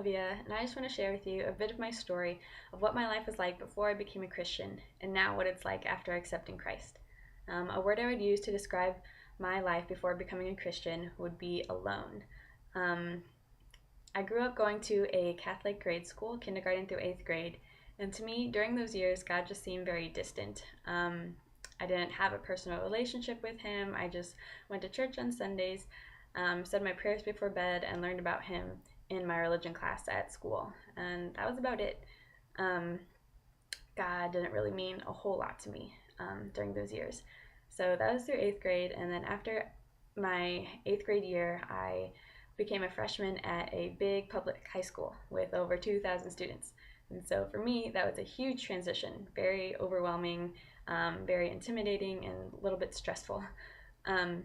Olivia, and I just want to share with you a bit of my story of what my life was like before I became a Christian, and now what it's like after accepting Christ. A word I would use to describe my life before becoming a Christian would be alone. Um, I grew up going to a Catholic grade school, kindergarten through 8th grade, and to me, during those years, God just seemed very distant. I didn't have a personal relationship with Him. I just went to church on Sundays, said my prayers before bed, and learned about Him in my religion class at school. And that was about it. Um, God didn't really mean a whole lot to me during those years. So that was through 8th grade. And then after my 8th grade year, I became a freshman at a big public high school with over 2,000 students. And so for me, that was a huge transition, very overwhelming, very intimidating, and a little bit stressful. Um,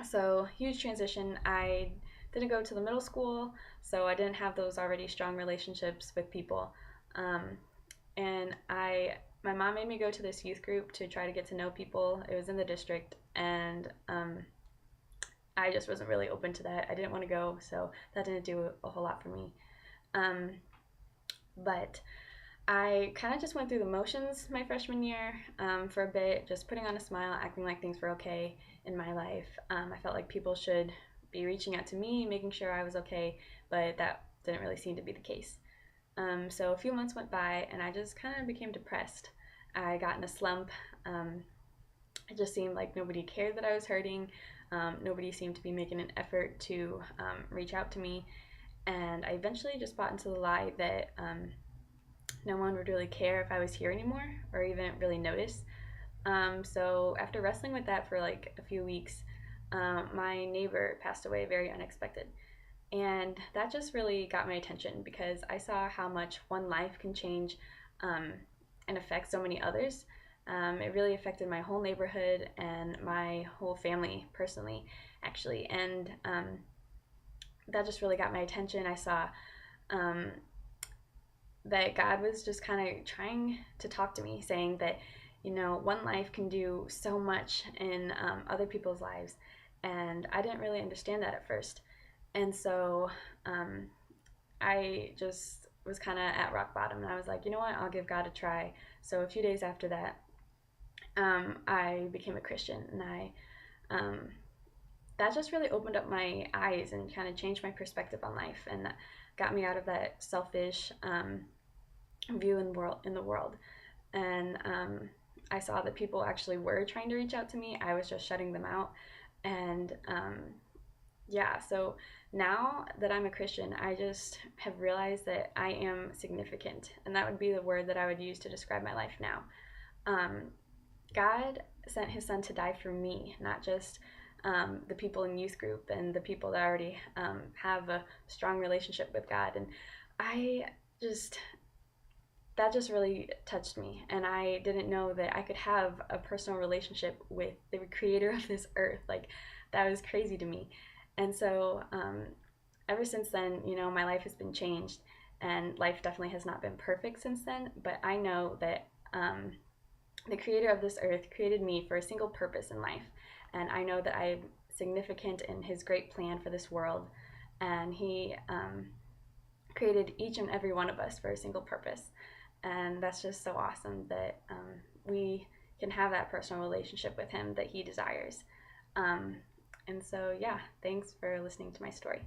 so huge transition. I didn't go to the middle school, so I didn't have those already strong relationships with people. Um, and my mom made me go to this youth group to try to get to know people. It was in the district, and I just wasn't really open to that. I didn't want to go, so that didn't do a whole lot for me. Um, but I kind of just went through the motions my freshman year for a bit, just putting on a smile, acting like things were okay in my life. I felt like people should be reaching out to me, making sure I was okay, but that didn't really seem to be the case. So a few months went by, and I just kind of became depressed. I got in a slump. It just seemed like nobody cared that I was hurting. Nobody seemed to be making an effort to reach out to me. And I eventually just bought into the lie that no one would really care if I was here anymore or even really notice. So after wrestling with that for like a few weeks, my neighbor passed away very unexpected. And that just really got my attention because I saw how much one life can change and affect so many others. It really affected my whole neighborhood and my whole family personally, actually. And that just really got my attention. I saw um, that God was just kind of trying to talk to me, saying that, one life can do so much in other people's lives. And I didn't really understand that at first. And so I just was kind of at rock bottom. And I was like, you know what, I'll give God a try. So a few days after that, I became a Christian. And that just really opened up my eyes and kind of changed my perspective on life. And that got me out of that selfish view in the world. And I saw that people actually were trying to reach out to me. I was just shutting them out. And yeah, so now that I'm a Christian, I just have realized that I am significant. And that would be the word that I would use to describe my life now. God sent His Son to die for me, not just the people in youth group and the people that already have a strong relationship with God. And that just really touched me. And I didn't know that I could have a personal relationship with the creator of this earth. Like, that was crazy to me. And so ever since then, my life has been changed. And life definitely has not been perfect since then. But I know that the creator of this earth created me for a single purpose in life. And I know that I'm significant in His great plan for this world. And He created each and every one of us for a single purpose. And that's just so awesome that we can have that personal relationship with Him that He desires. And so, yeah, thanks for listening to my story.